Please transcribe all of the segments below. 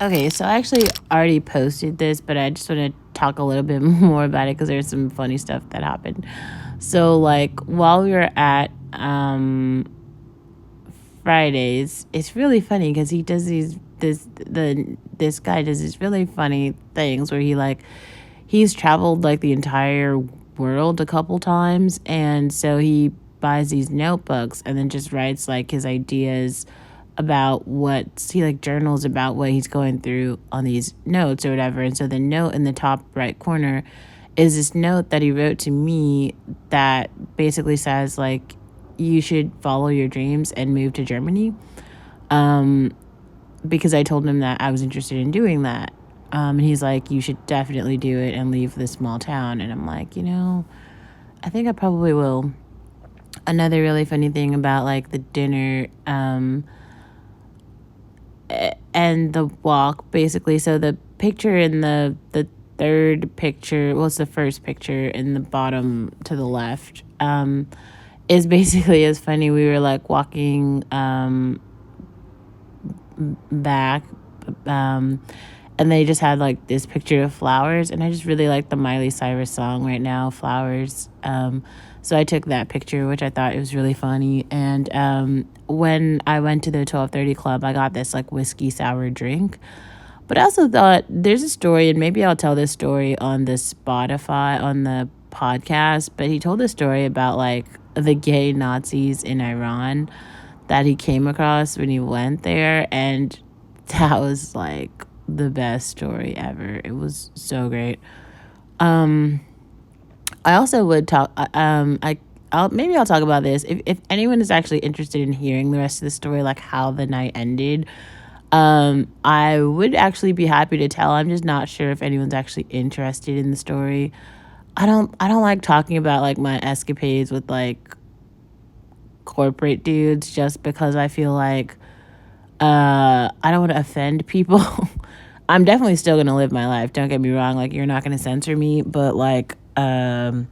Okay, so I actually already posted this, but I just want to talk a little bit more about it because there's some funny stuff that happened. So, like, while we were at Fridays, it's really funny because he does this guy does these really funny things where he's traveled like the entire world a couple times, and so he buys these notebooks and then just writes like his ideas about what he like journals about what he's going through on these notes or whatever. And so the note in the top right corner is this note that he wrote to me that basically says like you should follow your dreams and move to Germany. Because I told him that I was interested in doing that. And he's like, you should definitely do it and leave this small town. And I'm like, I think I probably will. Another really funny thing about like the dinner and the walk, basically. So the picture in the third picture, well, it's the first picture in the bottom to the left, is basically as funny. We were like walking back, and they just had like this picture of flowers, and I just really like the Miley Cyrus song right now, Flowers. So I took that picture, which I thought it was really funny. And when I went to the 12:30 club, I got this like whiskey sour drink. But I also thought there's a story, and maybe I'll tell this story on the Spotify on the podcast. But he told a story about like the gay Nazis in Iran that he came across when he went there, and that was like the best story ever. It was so great. I also would talk. I'll talk about this if anyone is actually interested in hearing the rest of the story, like how the night ended. I would actually be happy to tell. I'm just not sure if anyone's actually interested in the story. I don't like talking about like my escapades with like corporate dudes just because I feel like I don't want to offend people. I'm definitely still gonna live my life. Don't get me wrong. Like you're not gonna censor me, but like I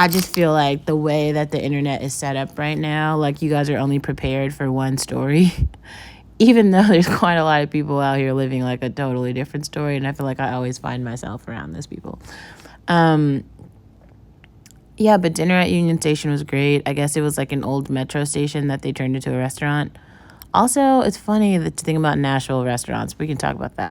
just feel like the way that the internet is set up right now, like you guys are only prepared for one story. Even though there's quite a lot of people out here living like a totally different story, and I feel like I always find myself around those people. Yeah, but dinner at Union Station was great. I guess it was like an old metro station that they turned into a restaurant. Also, it's funny to think about Nashville restaurants. We can talk about that.